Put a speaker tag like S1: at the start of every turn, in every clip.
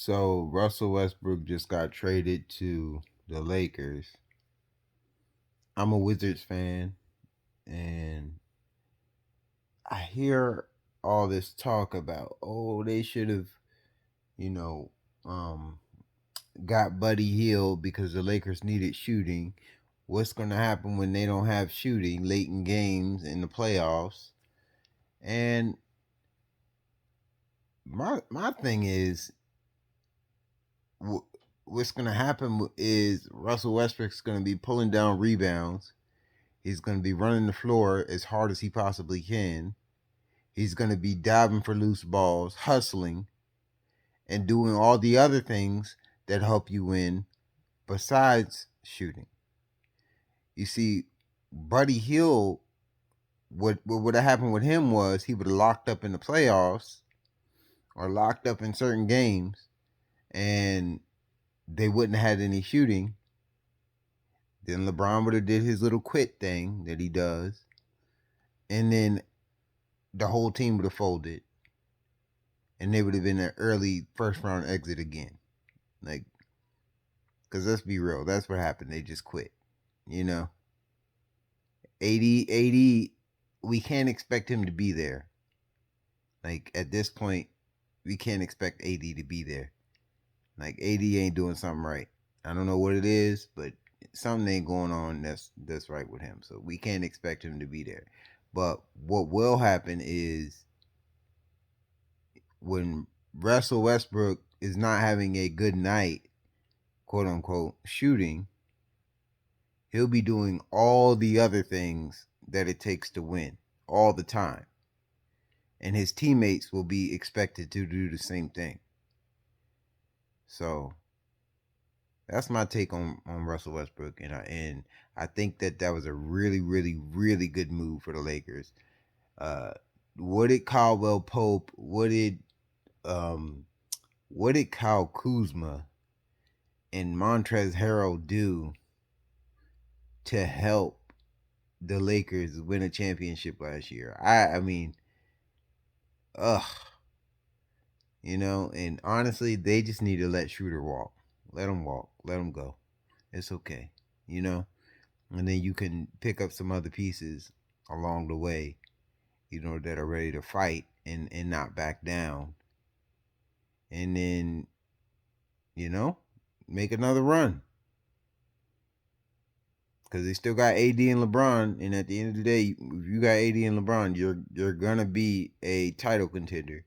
S1: So Russell Westbrook just got traded to the Lakers. I'm a Wizards fan, and I hear all this talk about, oh, they should have, you know, um, got Buddy Hield because the Lakers needed shooting. What's going to happen when they don't have shooting late in games in the playoffs? And my thing is, what's going to happen is Russell Westbrook's going to be pulling down rebounds. He's going to be running the floor as hard as he possibly can. He's going to be diving for loose balls, hustling, and doing all the other things that help you win besides shooting. You see, Buddy Hield, what would have happened with him was he would have locked up in the playoffs or locked up in certain games, and they wouldn't have had any shooting. Then LeBron would have did his little quit thing that he does, and then the whole team would have folded, and they would have been an early first round exit again. Like, because let's be real, that's what happened. They just quit. You know, 80, we can't expect him to be there. Like, at this point, we can't expect AD to be there. Like, AD ain't doing something right. I don't know what it is, but something ain't going on that's right with him. So we can't expect him to be there. But what will happen is when Russell Westbrook is not having a good night, quote unquote, shooting, he'll be doing all the other things that it takes to win all the time. And his teammates will be expected to do the same thing. So that's my take on Russell Westbrook, and I think that was a really, really, really good move for the Lakers. What did Caldwell Pope? Um, what did Kyle Kuzma and Montrezl Harrell do to help the Lakers win a championship last year? I mean, ugh, and honestly, they just need to let Schroeder walk. Let him walk. Let him go. It's okay, you know. And then you can pick up some other pieces along the way, that are ready to fight and not back down. And then, you know, make another run. Because they still got AD and LeBron, and at the end of the day, if you got AD and LeBron, you're gonna be a title contender.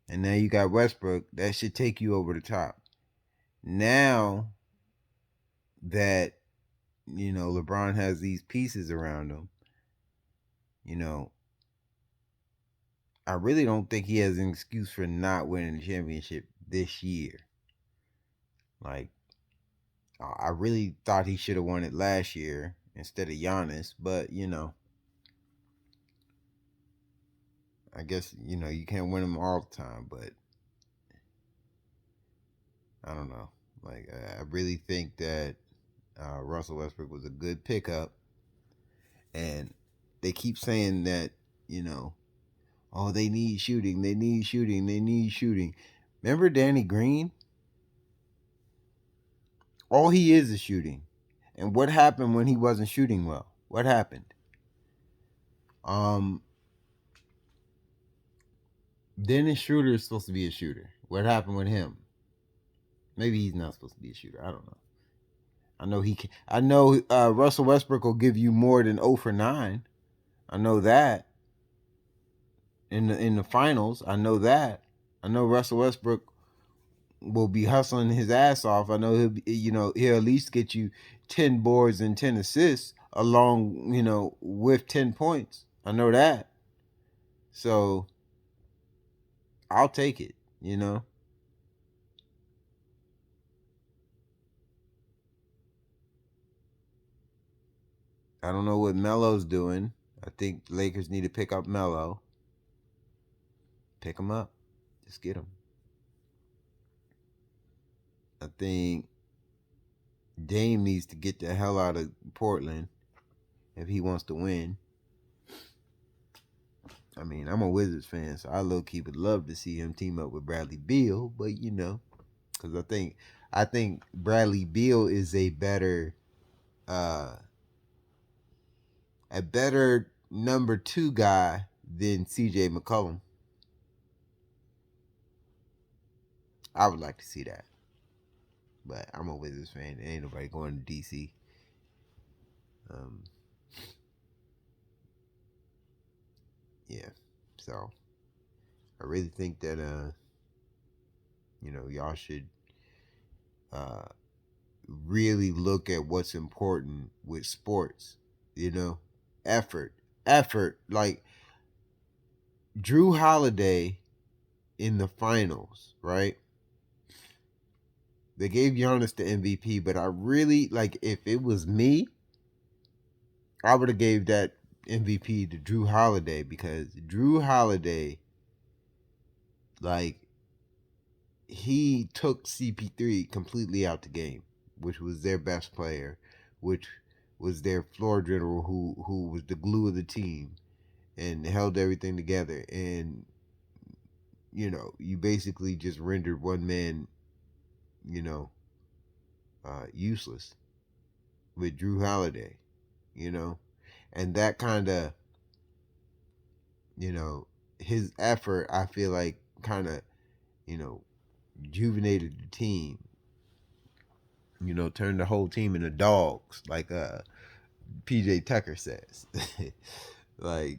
S1: And now you got Westbrook, that should take you over the top. Now that LeBron has these pieces around him, you know, I really don't think he has an excuse for not winning the championship this year. Like, I really thought he should have won it last year instead of Giannis, but I guess you can't win them all the time. But I don't know. Like, I really think that Russell Westbrook was a good pickup, and they keep saying that oh, they need shooting, they need shooting, they need shooting. Remember Danny Green? All he is shooting. And what happened when he wasn't shooting well? What happened? Um, Dennis Schroeder is supposed to be a shooter. What happened with him? Maybe he's not supposed to be a shooter. I don't know. I know he can. I know Russell Westbrook will give you more than 0 for 9. I know that in the finals. I know that. I know Russell Westbrook will be hustling his ass off. I know he'll at least get you 10 boards and 10 assists along with 10 points. I know that. So I'll take it. I don't know what Melo's doing. I think Lakers need to pick up Melo. Pick him up. Just get him. I think Dame needs to get the hell out of Portland if he wants to win. I mean, I'm a Wizards fan, so I low key would love to see him team up with Bradley Beal, but because I think Bradley Beal is uh a better number two guy than CJ McCollum. I would like to see that. But I'm a Wizards fan. There ain't nobody going to DC. Um, yeah. So I really think that y'all should uh really look at what's important with sports. You know, effort, effort. Like Drew Holiday in the finals, right? They gave Giannis the MVP, but I really like if it was me, I would have gave that MVP to Drew Holiday because Drew Holiday, like, he took CP3 completely out the game, which was their best player, which was their floor general who was the glue of the team and held everything together. And you basically just rendered one man, you know, useless with Drew Holiday, you know, and that kind of, you know, his effort, I feel like, kind of, you know, rejuvenated the team. Turned the whole team into dogs, like PJ Tucker says. Like,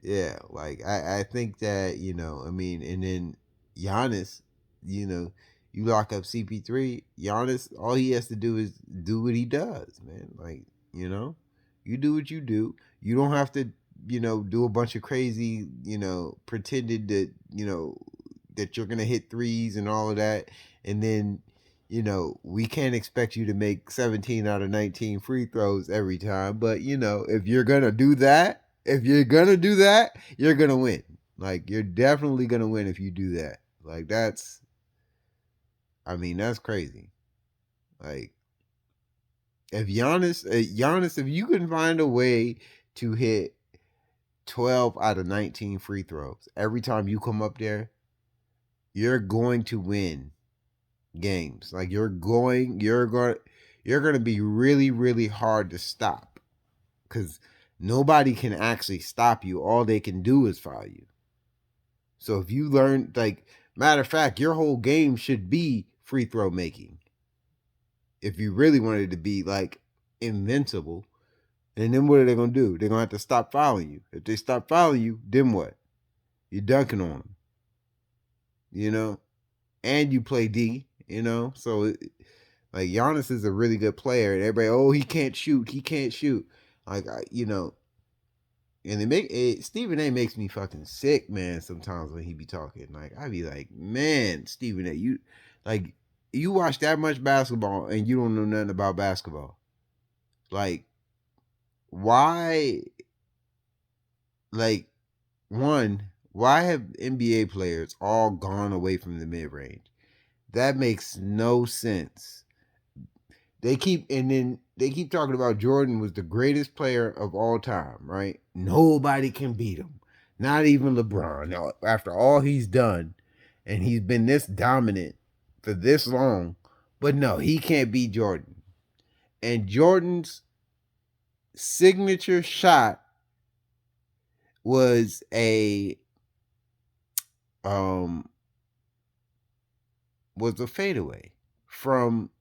S1: yeah, like I think that, I mean, and then Giannis, you know, you lock up CP3, Giannis, all he has to do is do what he does, man. Like, you do what you do. You don't have to, do a bunch of crazy, pretended that, that you're gonna hit threes and all of that, and then we can't expect you to make 17 out of 19 free throws every time. But, if you're going to do that, you're going to win. Like, you're definitely going to win if you do that. Like, that's crazy. Like, if Giannis, if you can find a way to hit 12 out of 19 free throws every time you come up there, you're going to win games. Like you're going to be really, really hard to stop because nobody can actually stop you. All they can do is foul you. So if you learn, like, matter of fact, your whole game should be free throw making. If you really wanted to be like invincible, and then what are they gonna do? They're gonna have to stop fouling you. If they stop fouling you, then what? You're dunking on them. And you play D. So like Giannis is a really good player, and everybody, oh, he can't shoot, he can't shoot. Like and Stephen A makes me fucking sick, man. Sometimes when he be talking, like I be like, man, Stephen A, you watch that much basketball and you don't know nothing about basketball. Like, why? Like, one, why have NBA players all gone away from the mid range? That makes no sense. They keep talking about Jordan was the greatest player of all time, right? Nobody can beat him. Not even LeBron. Now, after all he's done, and he's been this dominant for this long, but no, he can't beat Jordan. And Jordan's signature shot was um a fadeaway from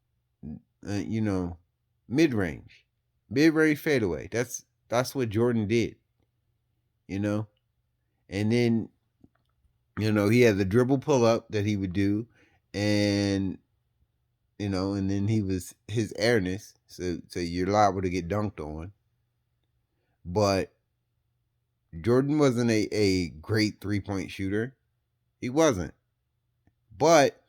S1: mid range, fadeaway. That's what Jordan did, and then he had the dribble pull up that he would do, and and then he was his airness, so you're liable to get dunked on. But Jordan wasn't a great 3-point shooter. He wasn't, but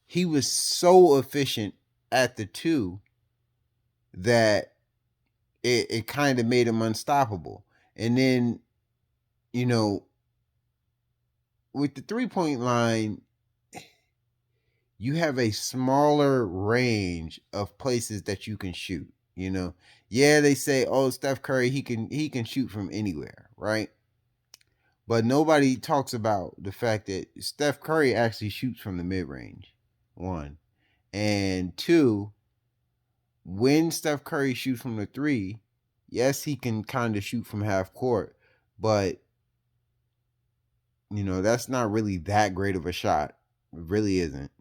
S1: he was so efficient at the two that it kind of made him unstoppable. And then, with the 3-point line, you have a smaller range of places that you can shoot. Yeah, they say, oh, Steph Curry, he can shoot from anywhere, right? But nobody talks about the fact that Steph Curry actually shoots from the mid range. One. And two, when Steph Curry shoots from the three, yes, he can kind of shoot from half court, but that's not really that great of a shot. It really isn't.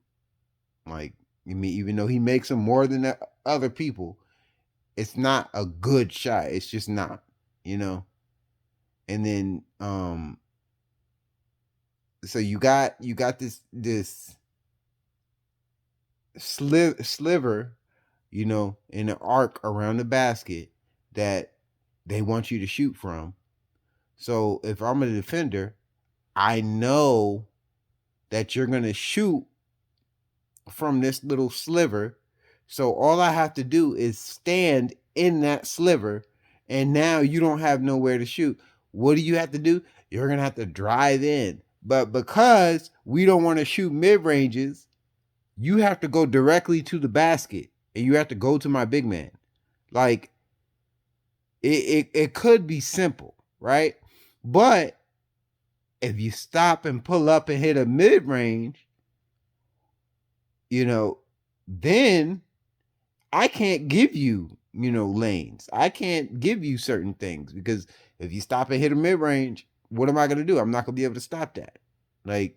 S1: Like, I mean, even though he makes them more than other people, it's not a good shot. It's just not, you know. And then, so you got this sliver, in an arc around the basket that they want you to shoot from. So if I'm a defender, I know that you're gonna shoot from this little sliver. So all I have to do is stand in that sliver, and now you don't have nowhere to shoot. What do you have to do? You're gonna have to drive in. But because we don't want to shoot mid ranges, you have to go directly to the basket, and you have to go to my big man. Like it could be simple, right? But if you stop and pull up and hit a mid range, then I can't give you, lanes. I can't give you certain things because if you stop and hit a mid range, what am I going to do? I'm not going to be able to stop that. Like,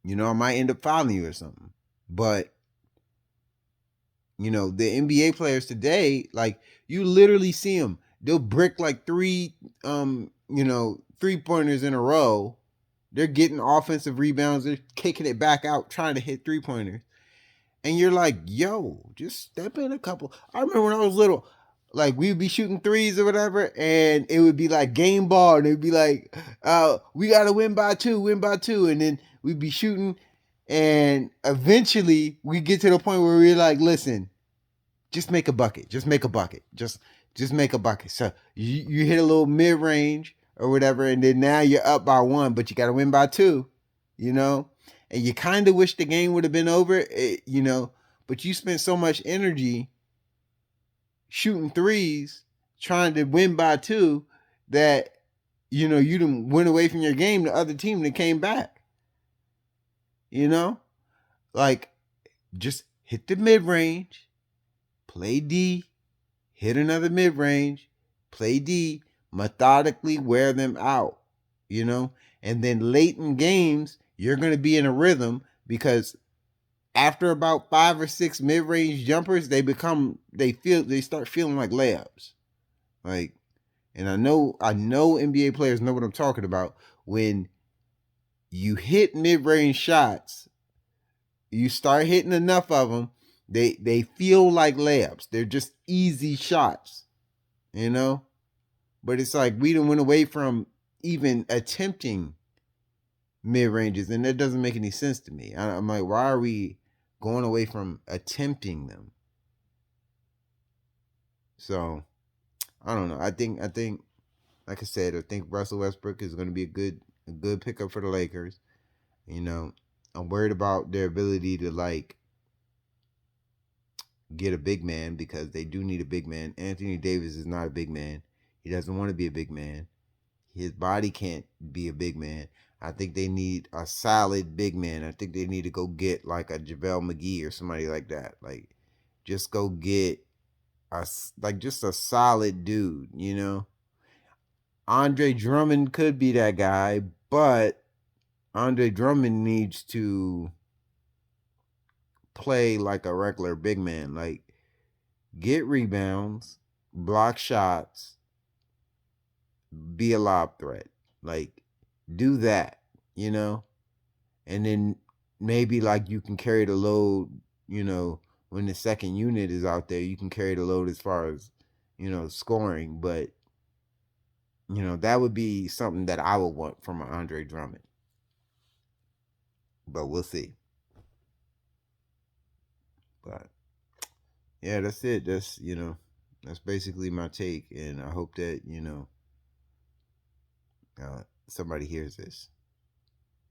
S1: I might end up fouling you or something. But, the NBA players today, like, you literally see them. They'll brick like three pointers in a row. They're getting offensive rebounds. They're kicking it back out, trying to hit 3-pointers. And you're like, yo, just step in a couple. I remember when I was little, like we would be shooting threes or whatever, and it would be like game ball, and it'd be like, we gotta win by two, and then we'd be shooting, and eventually we get to the point where we're like, listen, just make a bucket, just make a bucket, just make a bucket. So you hit a little mid range or whatever, and then now you're up by one, but you gotta win by two, and you kind of wish the game would have been over, but you spent so much energy shooting threes, trying to win by two, that, you didn't went away from your game. The other team that came back, like just hit the mid range, play D, hit another mid range, play D, methodically wear them out, and then late in games, you're going to be in a rhythm because after about 5 or 6 mid-range jumpers, they start feeling like layups. Like, and I know NBA players know what I'm talking about. When you hit mid-range shots, you start hitting enough of them, they feel like layups. They're just easy shots, But it's like we done went away from even attempting mid-ranges, and that doesn't make any sense to me. I'm like, why are we going away from attempting them? So I don't know. I think like I said, I think Russell Westbrook is going to be a good pickup for the Lakers. I'm worried about their ability to like get a big man because they do need a big man. Anthony Davis is not a big man. He doesn't want to be a big man. His body can't be a big man. I think they need a solid big man. I think they need to go get like a JaVale McGee or somebody like that. Like, just go get just a solid dude, Andre Drummond could be that guy, but Andre Drummond needs to play like a regular big man. Like, get rebounds, block shots, be a lob threat. Like, do that, and then maybe like you can carry the load, when the second unit is out there, you can carry the load as far as, scoring. But, that would be something that I would want from an Andre Drummond. But we'll see. But yeah, that's it. That's basically my take. And I hope that, somebody hears this.